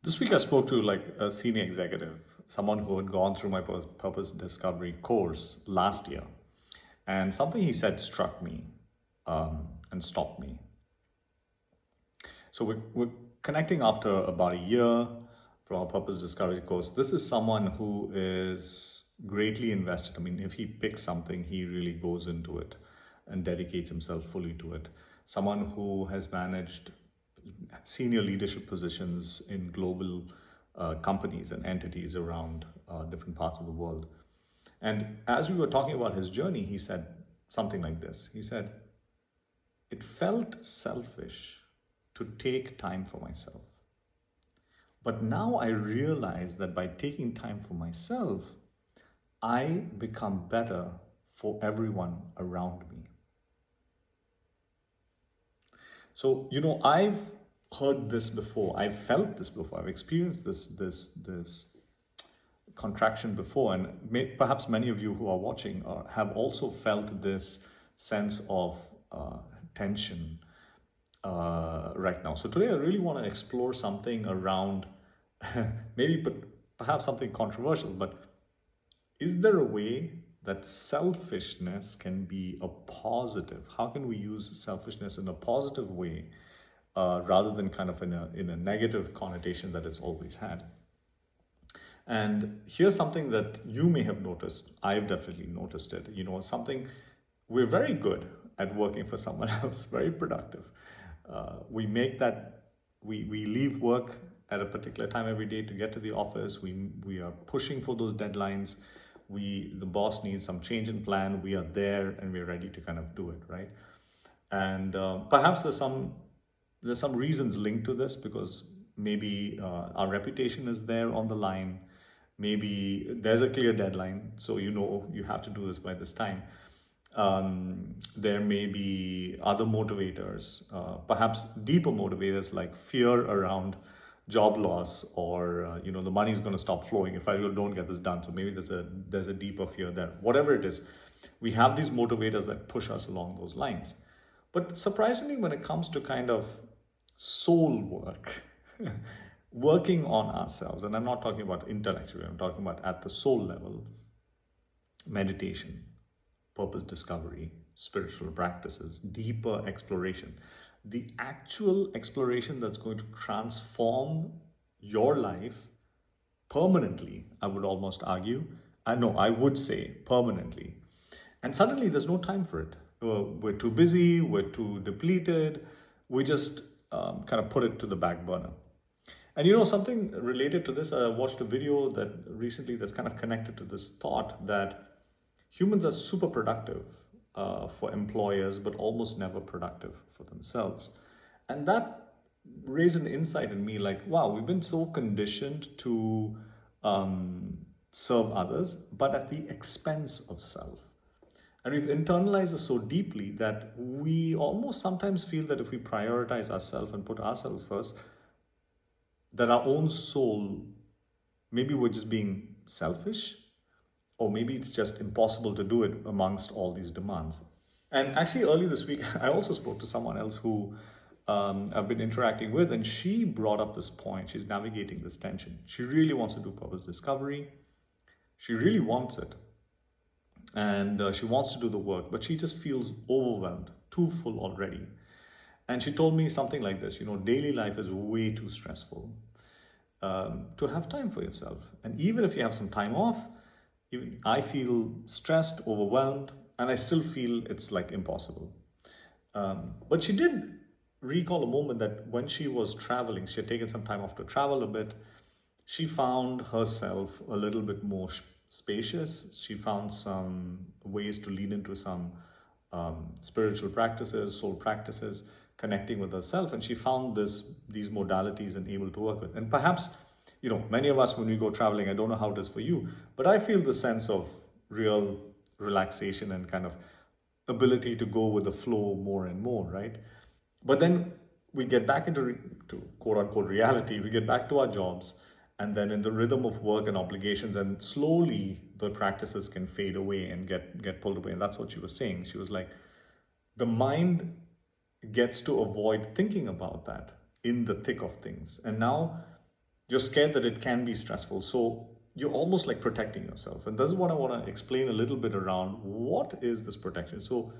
This week I spoke to like a senior executive, someone who had gone through my purpose discovery course last year. And something he said struck me and stopped me. So we're connecting after about a year from our purpose discovery course. This is someone who is greatly invested. I mean, if he picks something, he really goes into it and dedicates himself fully to it. Someone who has managed senior leadership positions in global companies and entities around different parts of the world. And as we were talking about his journey, he said something like this. He said, "It felt selfish to take time for myself. But now I realize that by taking time for myself, I become better for everyone around me." So, I've heard this before. I've felt this before. I've experienced this contraction before, and perhaps many of you who are watching have also felt this sense of tension right now. So today, I really want to explore something around maybe, but perhaps something controversial. But is there a way that selfishness can be a positive? How can we use selfishness in a positive way rather than kind of in a negative connotation that it's always had? And here's something that you may have noticed. I've definitely noticed it. Something we're very good at working for someone else, very productive. We make that, we leave work at a particular time every day to get to the office. We are pushing for those deadlines. The boss needs some change in plan. We are there and we're ready to kind of do it, right? And perhaps there's some reasons linked to this, because maybe our reputation is there on the line. Maybe there's a clear deadline, so you have to do this by this time. There may be other motivators, perhaps deeper motivators like fear around job loss, or the money is going to stop flowing if I don't get this done. So maybe there's a deeper fear there. Whatever it is, we have these motivators that push us along those lines. But surprisingly, when it comes to kind of soul work, working on ourselves, and I'm not talking about intellectually, I'm talking about at the soul level, meditation, purpose discovery, spiritual practices, deeper exploration, the actual exploration that's going to transform your life permanently, I would almost argue. I would say permanently. And suddenly there's no time for it. We're too busy, we're too depleted, we just kind of put it to the back burner. And something related to this, I watched a video that recently that's kind of connected to this thought that humans are super productive for employers, but almost never productive for themselves. And that raised an insight in me like, wow, we've been so conditioned to serve others, but at the expense of self. And we've internalized this so deeply that we almost sometimes feel that if we prioritize ourselves and put ourselves first, that our own soul, maybe we're just being selfish, or maybe it's just impossible to do it amongst all these demands. And actually, early this week, I also spoke to someone else who I've been interacting with, and she brought up this point. She's navigating this tension. She really wants to do purpose discovery. She really wants it. And she wants to do the work, but she just feels overwhelmed, too full already. And she told me something like this, daily life is way too stressful to have time for yourself. And even if you have some time off, even I feel stressed, overwhelmed, and I still feel it's like impossible. But she did recall a moment that when she was traveling, she had taken some time off to travel a bit. She found herself a little bit more spacious. She found some ways to lean into some spiritual practices, soul practices, connecting with herself, and she found these modalities and able to work with. And perhaps, many of us when we go traveling, I don't know how it is for you, but I feel the sense of real relaxation and kind of ability to go with the flow more and more, right? But then we get back into to quote unquote reality. We get back to our jobs, and then in the rhythm of work and obligations, and slowly the practices can fade away and get pulled away. And that's what she was saying. She was like, the mind gets to avoid thinking about that in the thick of things. And now You're scared that it can be stressful. So you're almost like protecting yourself. And this is what I want to explain a little bit around. What is this protection? So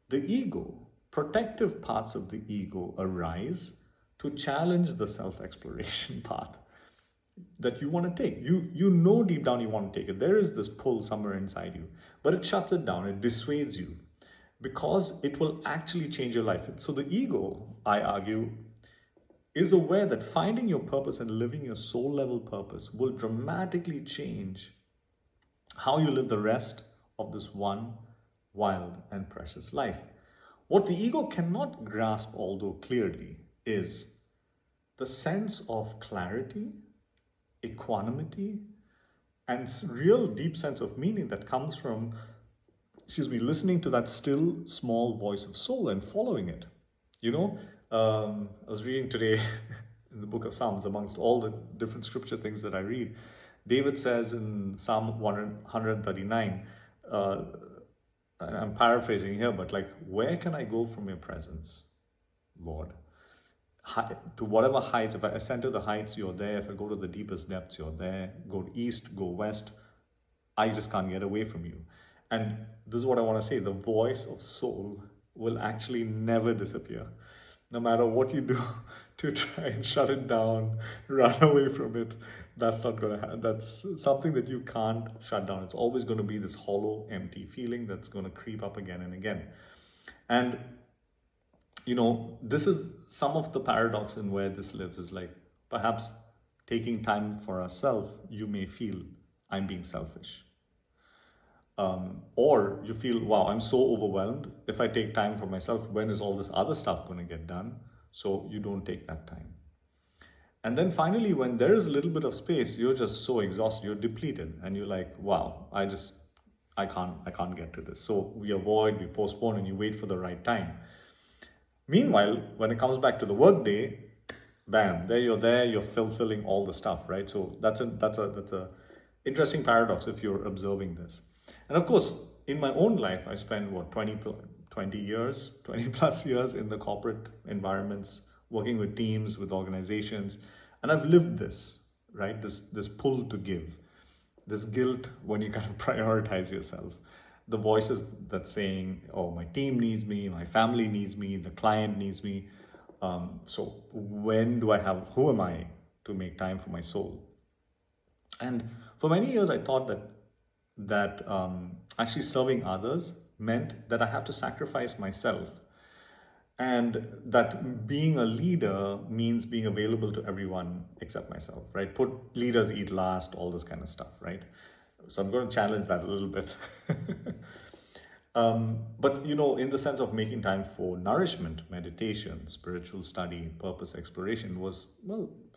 the ego, protective parts of the ego arise to challenge the self-exploration path that you want to take. You know deep down you want to take it. There is this pull somewhere inside you, but it shuts it down. It dissuades you because it will actually change your life. So the ego, I argue, is aware that finding your purpose and living your soul level purpose will dramatically change how you live the rest of this one wild and precious life. What the ego cannot grasp, although clearly, is the sense of clarity, equanimity, and real deep sense of meaning that comes from, listening to that still small voice of soul and following it. I was reading today in the book of Psalms, amongst all the different scripture things that I read, David says in Psalm 139, I'm paraphrasing here, but like, where can I go from your presence, Lord? To whatever heights, if I ascend to the heights, you're there. If I go to the deepest depths, you're there. Go east, go west, I just can't get away from you. And this is what I want to say, the voice of soul will actually never disappear. No matter what you do to try and shut it down, run away from it, that's not going to happen. That's something that you can't shut down. It's always going to be this hollow, empty feeling that's going to creep up again and again. And, this is some of the paradox in where this lives, is like, perhaps taking time for ourselves, you may feel I'm being selfish. Or you feel, wow, I'm so overwhelmed. If I take time for myself, when is all this other stuff going to get done? So you don't take that time. And then finally, when there is a little bit of space, you're just so exhausted, you're depleted, and you're like, wow, I can't get to this. So we avoid, we postpone, and you wait for the right time. Meanwhile, when it comes back to the work day, bam, you're fulfilling all the stuff, right? So that's a interesting paradox if you're observing this. And of course, in my own life, I spent 20 plus years in the corporate environments, working with teams, with organizations, and I've lived this, right? This pull to give, this guilt when you kind of prioritize yourself, the voices that saying, oh, my team needs me, my family needs me, the client needs me. So who am I to make time for my soul? And for many years, I thought that actually serving others meant that I have to sacrifice myself, and that being a leader means being available to everyone except myself, right? Put leaders eat last, all this kind of stuff, right? So I'm going to challenge that a little bit. But in the sense of making time for nourishment, meditation, spiritual study, purpose exploration was,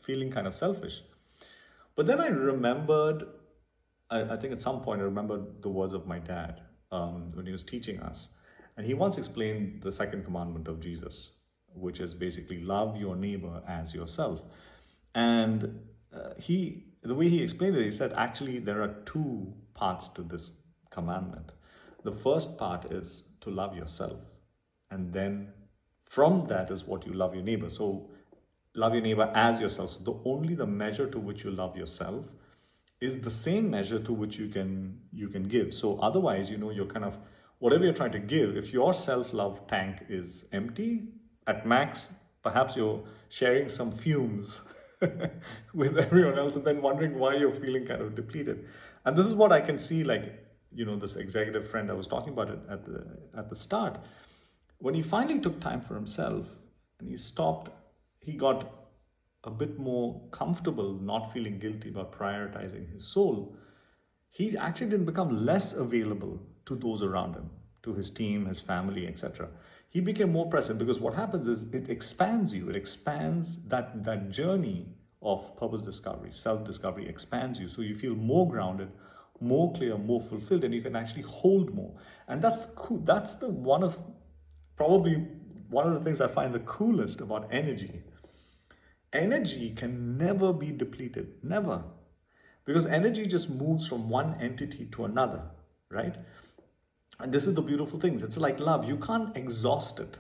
feeling kind of selfish. But then I remembered, I think at some point I remembered the words of my dad when he was teaching us. And he once explained the second commandment of Jesus, which is basically love your neighbor as yourself. And the way he explained it, he said, actually, there are two parts to this commandment. The first part is to love yourself. And then from that is what you love your neighbor. So love your neighbor as yourself. So only the measure to which you love yourself is the same measure to which you can give. So otherwise, you're kind of, whatever you're trying to give, if your self-love tank is empty, at max, perhaps you're sharing some fumes with everyone else and then wondering why you're feeling kind of depleted. And this is what I can see, like, this executive friend I was talking about it at the start. When he finally took time for himself and he stopped, he got a bit more comfortable, not feeling guilty about prioritizing his soul. He actually didn't become less available to those around him, to his team, his family, etc. He became more present, because what happens is it expands you. It expands that journey of purpose discovery, self-discovery expands you. So you feel more grounded, more clear, more fulfilled, and you can actually hold more. And that's cool. That's probably one of the things I find the coolest about energy. Energy can never be depleted, never. Because energy just moves from one entity to another, right? And this is the beautiful thing. It's like love. You can't exhaust it.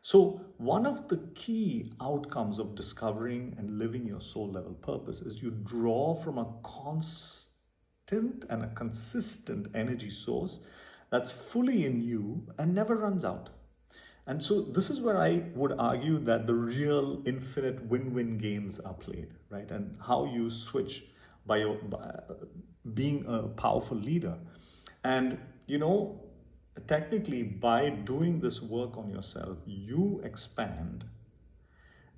So, one of the key outcomes of discovering and living your soul level purpose is you draw from a constant and a consistent energy source that's fully in you and never runs out. And so, this is where I would argue that the real infinite win win games are played, right? And how you switch by being a powerful leader. And, technically, by doing this work on yourself, you expand.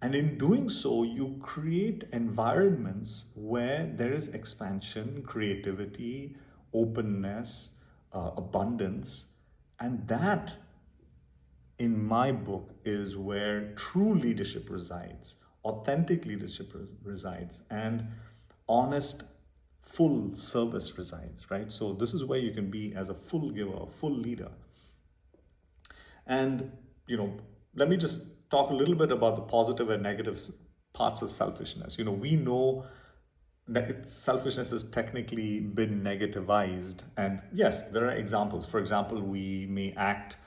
And in doing so, you create environments where there is expansion, creativity, openness, abundance. And that, in my book, is where true leadership resides, authentic leadership resides, and honest, full service resides, right? So, this is where you can be as a full giver, a full leader. And, let me just talk a little bit about the positive and negative parts of selfishness. We know that selfishness has technically been negativized. And yes, there are examples. For example, we may act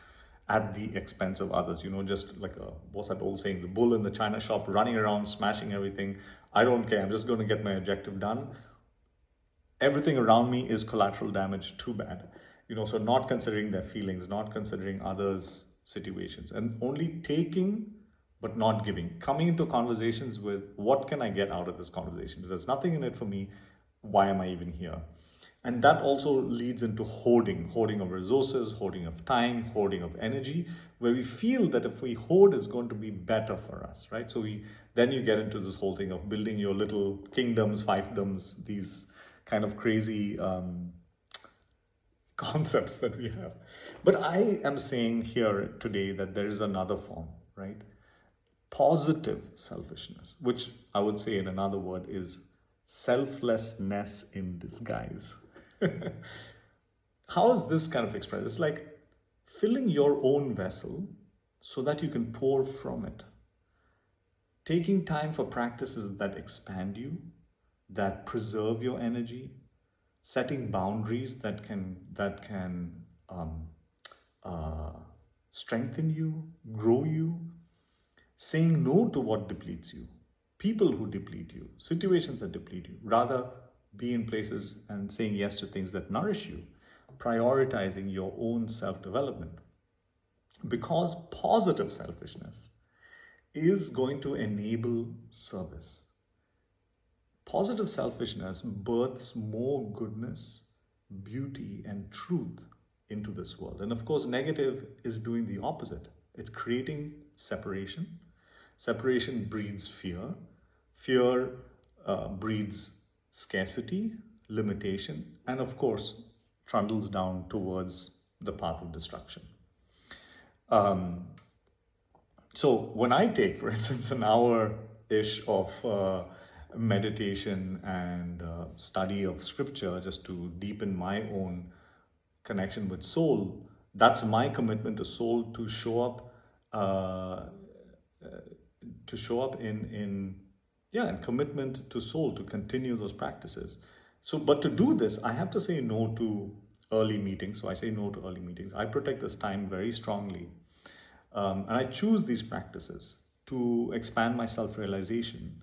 at the expense of others, just like what's that old saying, the bull in the china shop running around, smashing everything. I don't care. I'm just going to get my objective done. Everything around me is collateral damage, too bad. So not considering their feelings, not considering others' situations, and only taking but not giving. Coming into conversations with what can I get out of this conversation? If there's nothing in it for me, why am I even here? And that also leads into hoarding of resources, hoarding of time, hoarding of energy, where we feel that if we hoard, it's going to be better for us, right? So then you get into this whole thing of building your little kingdoms, fiefdoms, these kind of crazy concepts that we have. But I am saying here today that there is another form, right? Positive selfishness, which I would say in another word is selflessness in disguise. How is this kind of expressed? It's like filling your own vessel so that you can pour from it. Taking time for practices that expand you, that preserve your energy, setting boundaries that can strengthen you, grow you, saying no to what depletes you, people who deplete you, situations that deplete you. Rather, be in places and saying yes to things that nourish you, prioritizing your own self-development. Because positive selfishness is going to enable service. Positive selfishness births more goodness, beauty, and truth into this world. And of course, negative is doing the opposite. It's creating separation. Separation breeds fear. Fear breeds scarcity, limitation, and of course, trundles down towards the path of destruction. So when I take, for instance, an hour-ish of meditation and study of scripture just to deepen my own connection with soul, that's my commitment to soul to show up in commitment to soul to continue those practices. So, but to do this, I have to say no to early meetings. So I say no to early meetings. I protect this time very strongly. And I choose these practices to expand my self-realization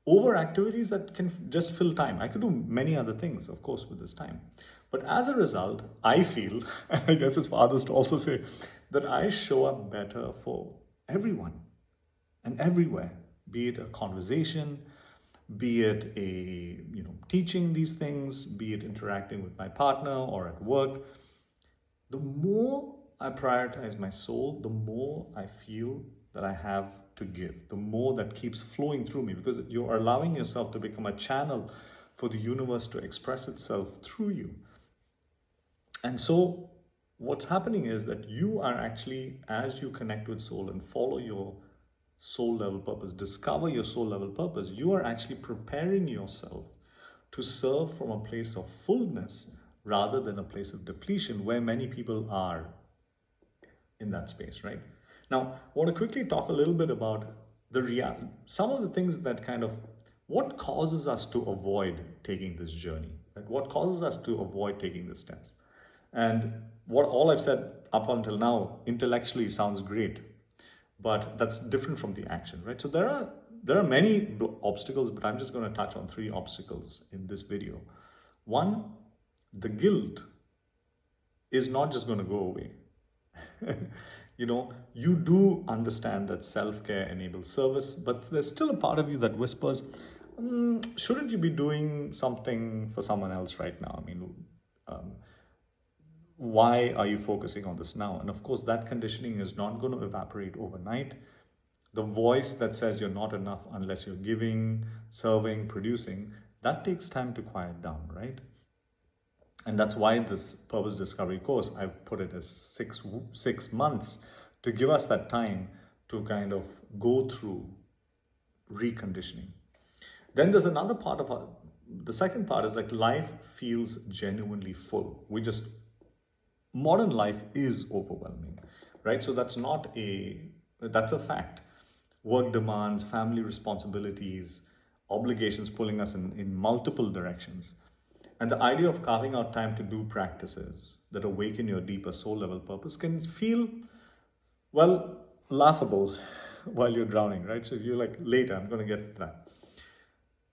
over activities that can just fill time. I could do many other things, of course, with this time. But as a result, I feel, and I guess it's for others to also say, that I show up better for everyone and everywhere, be it a conversation, be it teaching these things, be it interacting with my partner or at work. The more I prioritize my soul, the more I feel that I have to give, the more that keeps flowing through me, because you're allowing yourself to become a channel for the universe to express itself through you. And so what's happening is that you are actually, as you connect with soul and follow your soul level purpose, discover your soul level purpose, you are actually preparing yourself to serve from a place of fullness rather than a place of depletion, where many people are in that space, right? Now, I want to quickly talk a little bit about some of the things that what causes us to avoid taking this journey, right? What causes us to avoid taking the steps? And what all I've said up until now intellectually sounds great, but that's different from the action, right? So there are many obstacles, but I'm just going to touch on 3 obstacles in this video. One, the guilt is not just going to go away. You do understand that self-care enables service, but there's still a part of you that whispers, shouldn't you be doing something for someone else right now? I mean, um, why are you focusing on this now? And of course, that conditioning is not going to evaporate overnight. The voice that says you're not enough unless you're giving, serving, producing, that takes time to quiet down, right? And that's why this purpose discovery course, I've put it as six months to give us that time to kind of go through reconditioning. Then there's another part of the second part is like life feels genuinely full. Modern life is overwhelming, right? So that's a fact. Work demands, family responsibilities, obligations pulling us in multiple directions. And the idea of carving out time to do practices that awaken your deeper soul level purpose can feel, well, laughable while you're drowning, right? So you're like, later, I'm going to get to that.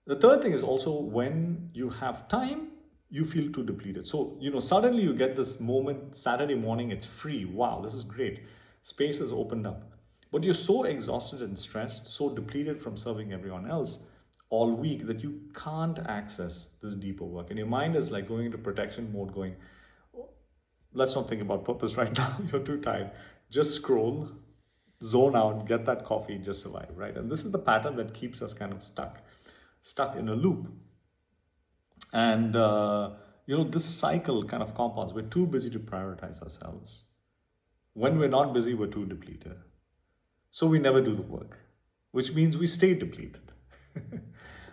The third thing is also when you have time, you feel too depleted. So, suddenly you get this moment, Saturday morning, it's free. Wow, this is great. Space has opened up. But you're so exhausted and stressed, so depleted from serving everyone else all week that you can't access this deeper work. And your mind is like going into protection mode, going, let's not think about purpose right now. You're too tired. Just scroll, zone out, get that coffee, just survive, right? And this is the pattern that keeps us kind of stuck in a loop. And, this cycle kind of compounds. We're too busy to prioritize ourselves. When we're not busy, we're too depleted. So we never do the work, which means we stay depleted,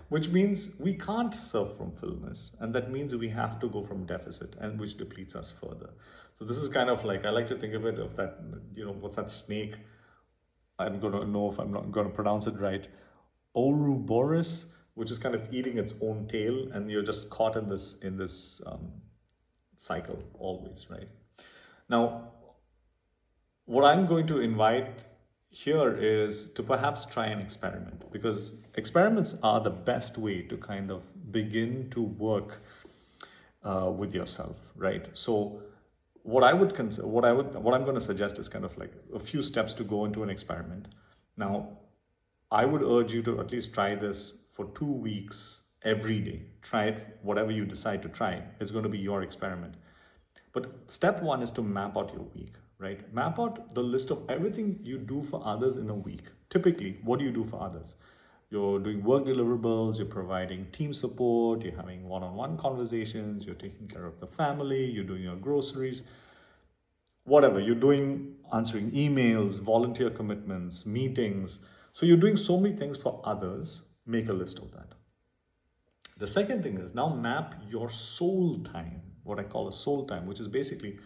which means we can't serve from fullness. And that means we have to go from deficit, and which depletes us further. So this is kind of like, I like to think of it of that, what's that snake? I'm going to know if I'm not going to pronounce it right. Ouroboros, which is kind of eating its own tail, and you're just caught in this cycle always, right? Now, what I'm going to invite here is to perhaps try an experiment, because experiments are the best way to kind of begin to work with yourself, right? So what I'm going to suggest is kind of like a few steps to go into an experiment. Now, I would urge you to at least try this for 2 weeks every day. Try it, whatever you decide to try. It's going to be your experiment. But step 1 is to map out your week, right? Map out the list of everything you do for others in a week. Typically, what do you do for others? You're doing work deliverables, you're providing team support, you're having one-on-one conversations, you're taking care of the family, you're doing your groceries, whatever. You're doing answering emails, volunteer commitments, meetings. So you're doing so many things for others. Make a list of that. The second thing is now map your soul time, what I call a soul time, which is basically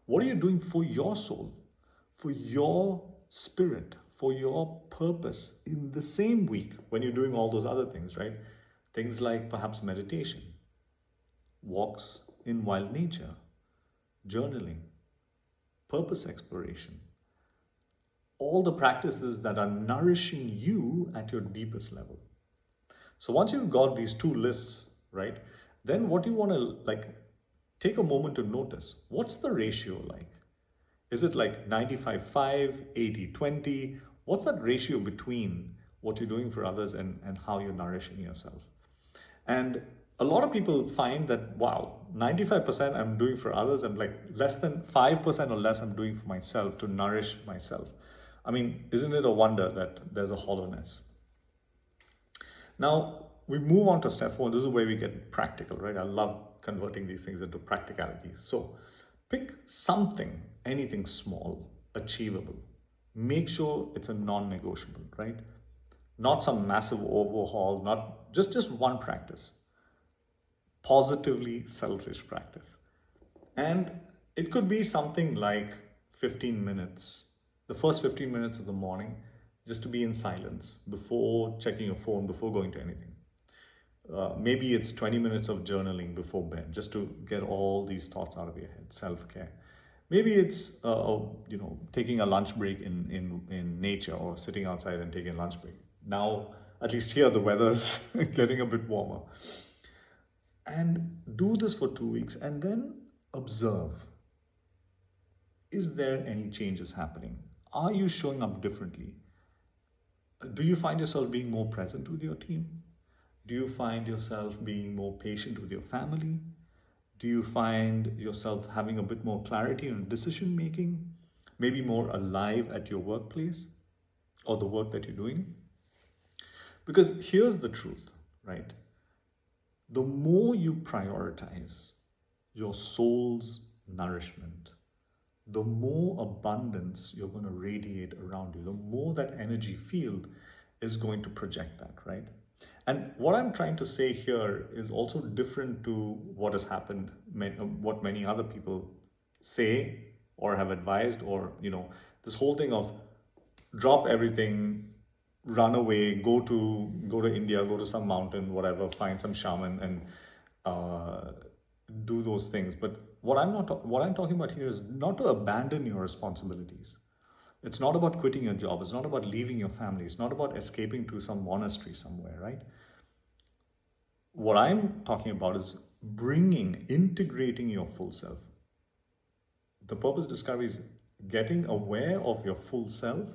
what are you doing for your soul, for your spirit, for your purpose in the same week when you're doing all those other things, right? Things like perhaps meditation, walks in wild nature, journaling, purpose exploration, all the practices that are nourishing you at your deepest level. So once you've got these 2 lists, right, then what you want to take a moment to notice, what's the ratio like? Is it like 95-5, 80-20? What's that ratio between what you're doing for others and how you're nourishing yourself? And a lot of people find that, wow, 95% I'm doing for others and like less than 5% or less I'm doing for myself to nourish myself. I mean, isn't it a wonder that there's a hollowness? Now, we move on to step 4. This is where we get practical, right? I love converting these things into practicalities. So pick something, anything small, achievable. Make sure it's a non-negotiable, right? Not some massive overhaul, not just one practice. Positively selfish practice. And it could be something like 15 minutes, the first 15 minutes of the morning, just to be in silence before checking your phone, before going to anything. Maybe it's 20 minutes of journaling before bed, just to get all these thoughts out of your head, self-care. Maybe it's taking a lunch break in nature, or sitting outside and taking a lunch break. Now, at least here, the weather's getting a bit warmer. And do this for 2 weeks and then observe. Is there any changes happening? Are you showing up differently? Do you find yourself being more present with your team? Do you find yourself being more patient with your family? Do you find yourself having a bit more clarity in decision making? Maybe more alive at your workplace or the work that you're doing? Because here's the truth, right? The more you prioritize your soul's nourishment, the more abundance you're going to radiate around you, the more that energy field is going to project that, right? And what I'm trying to say here is also different to what has happened, what many other people say or have advised, or, this whole thing of drop everything, run away, go to India, go to some mountain, whatever, find some shaman and do those things. But what I'm talking about here is not to abandon your responsibilities. It's not about quitting your job. It's not about leaving your family. It's not about escaping to some monastery somewhere, right? What I'm talking about is integrating your full self. The purpose discovery is getting aware of your full self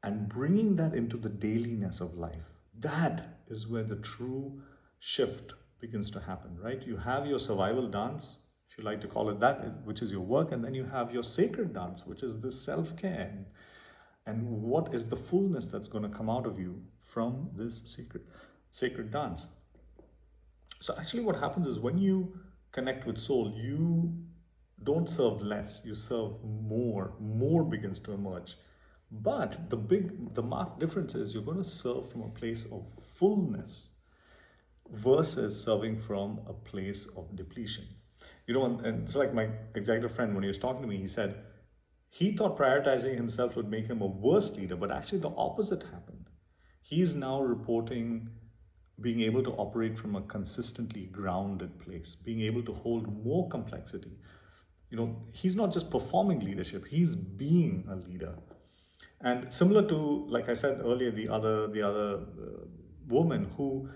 and bringing that into the dailiness of life. That is where the true shift begins to happen, right? You have your survival dance, if you like to call it that, which is your work, and then you have your sacred dance, which is the self-care. And what is the fullness that's going to come out of you from this sacred dance? So actually what happens is, when you connect with soul, you don't serve less, you serve more. More begins to emerge. But the marked difference is, you're going to serve from a place of fullness versus serving from a place of depletion. And it's like my executive friend, when he was talking to me, he said he thought prioritizing himself would make him a worse leader, but actually the opposite happened. He's now reporting being able to operate from a consistently grounded place, being able to hold more complexity. He's not just performing leadership, he's being a leader. And similar to, like I said earlier, the other woman who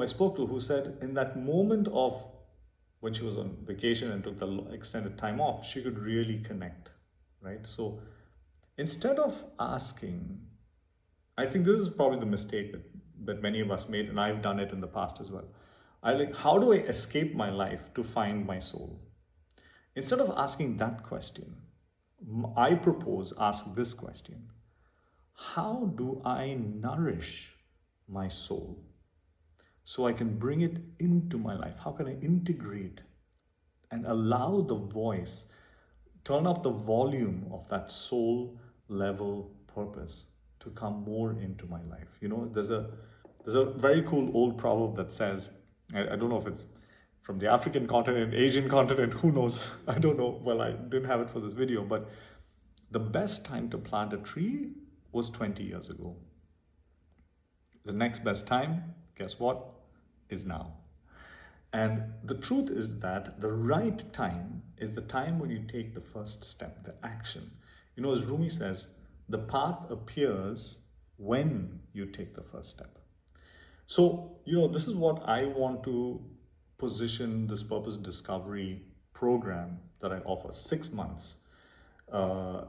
I spoke to, who said in that moment of when she was on vacation and took the extended time off, she could really connect, right? So instead of asking, I think this is probably the mistake that many of us made, and I've done it in the past as well. How do I escape my life to find my soul? Instead of asking that question, I propose ask this question: how do I nourish my soul so I can bring it into my life? How can I integrate and allow the voice, turn up the volume of that soul level purpose to come more into my life? There's a very cool old proverb that says, I don't know if it's from the African continent, Asian continent, who knows? I don't know. Well, I didn't have it for this video, but the best time to plant a tree was 20 years ago. The next best time, guess what, is now. And the truth is that the right time is the time when you take the first step, the action. As Rumi says, the path appears when you take the first step. So, this is what I want to position this purpose discovery program that I offer, 6 months,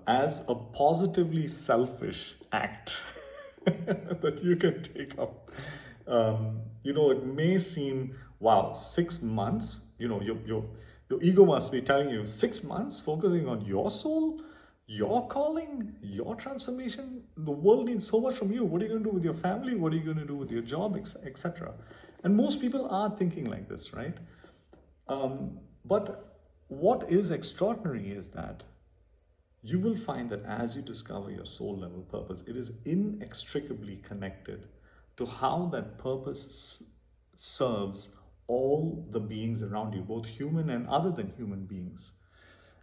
as a positively selfish act that you can take up. It may seem, wow, 6 months, your ego must be telling you, 6 months focusing on your soul, your calling, your transformation. The world needs so much from you. What are you going to do with your family? What are you going to do with your job, etc.? And most people are thinking like this, right? But what is extraordinary is that you will find that as you discover your soul level purpose, it is inextricably connected to how that purpose serves all the beings around you, both human and other than human beings.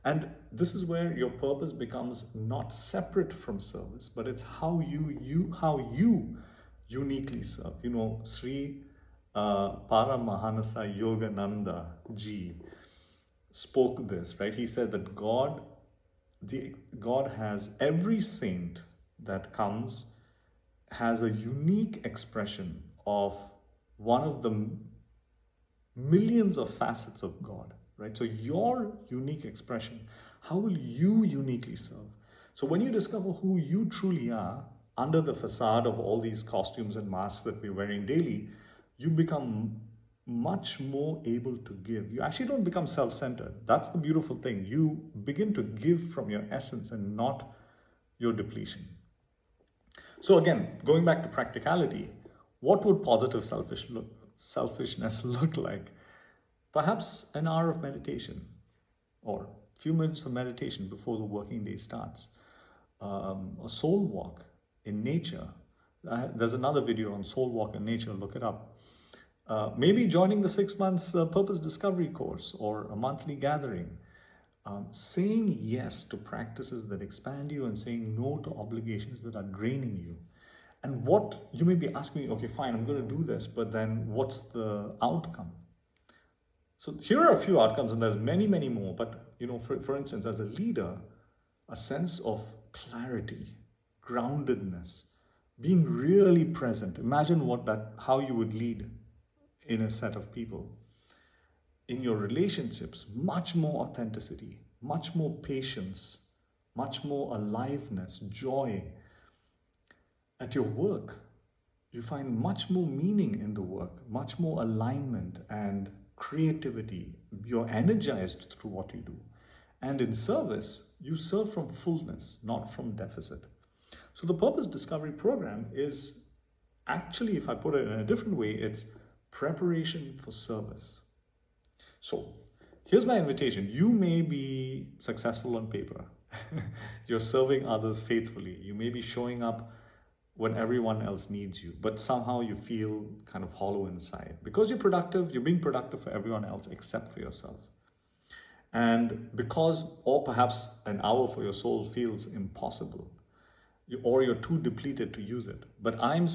And this is where your purpose becomes not separate from service, but it's how you uniquely serve. Sri Paramahansa Yogananda ji spoke this, right? He said that God has every saint that comes has a unique expression of one of the millions of facets of God, right? So your unique expression, how will you uniquely serve? So when you discover who you truly are under the facade of all these costumes and masks that we're wearing daily, you become much more able to give. You actually don't become self-centered. That's the beautiful thing. You begin to give from your essence and not your depletion. So again, going back to practicality, what would positive selfishness look like? Perhaps an hour of meditation or a few minutes of meditation before the working day starts. A soul walk in nature. There's another video on soul walk in nature, look it up. Maybe joining the 6 months purpose discovery course or a monthly gathering. Saying yes to practices that expand you and saying no to obligations that are draining you. And what you may be asking me, okay, fine, I'm going to do this, but then what's the outcome? So here are a few outcomes, and there's many, many more. But for instance, as a leader, a sense of clarity, groundedness, being really present. Imagine how you would lead in a set of people. In your relationships, much more authenticity, much more patience, much more aliveness, joy. At your work, you find much more meaning in the work, much more alignment and creativity. You're energized through what you do. And in service, you serve from fullness, not from deficit. So the Purpose Discovery Program is actually, if I put it in a different way, it's preparation for service. So here's my invitation. You may be successful on paper. You're serving others faithfully. You may be showing up when everyone else needs you, but somehow you feel kind of hollow inside. Because you're productive, you're being productive for everyone else except for yourself. And because, or perhaps an hour for your soul feels impossible, or you're too depleted to use it. But I'm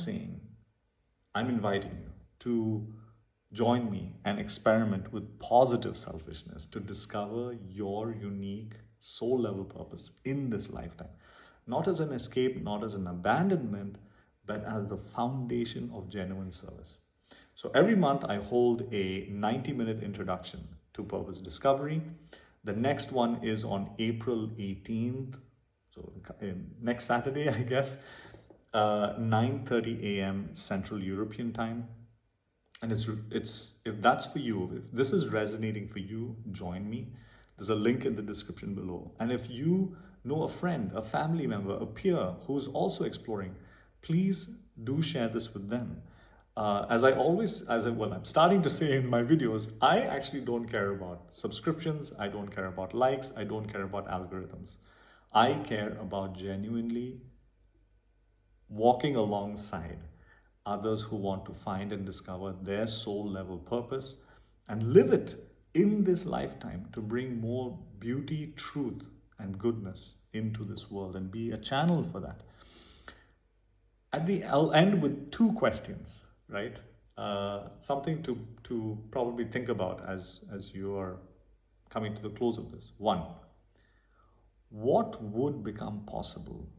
inviting you to join me and experiment with positive selfishness to discover your unique soul level purpose in this lifetime. Not as an escape, not as an abandonment, but as the foundation of genuine service. So every month I hold a 90-minute introduction to Purpose Discovery. The next one is on April 18th, so next Saturday, I guess, 9:30 a.m. Central European Time. And it's if that's for you, if this is resonating for you, join me. There's a link in the description below. And if you know a friend, a family member, a peer who's also exploring, please do share this with them. I'm starting to say in my videos, I actually don't care about subscriptions. I don't care about likes. I don't care about algorithms. I care about genuinely walking alongside others who want to find and discover their soul level purpose and live it in this lifetime to bring more beauty, truth, and goodness into this world and be a channel for that. I'll end with two questions, right? Something to probably think about as you are coming to the close of this. One, what would become possible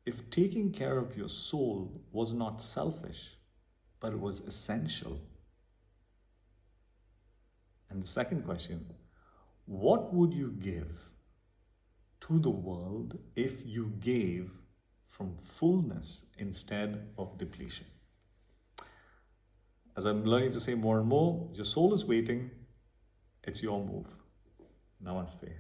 if taking care of your soul was not selfish, but it was essential? And the second question, what would you give to the world if you gave from fullness instead of depletion? As I'm learning to say more and more, your soul is waiting. It's your move. Namaste.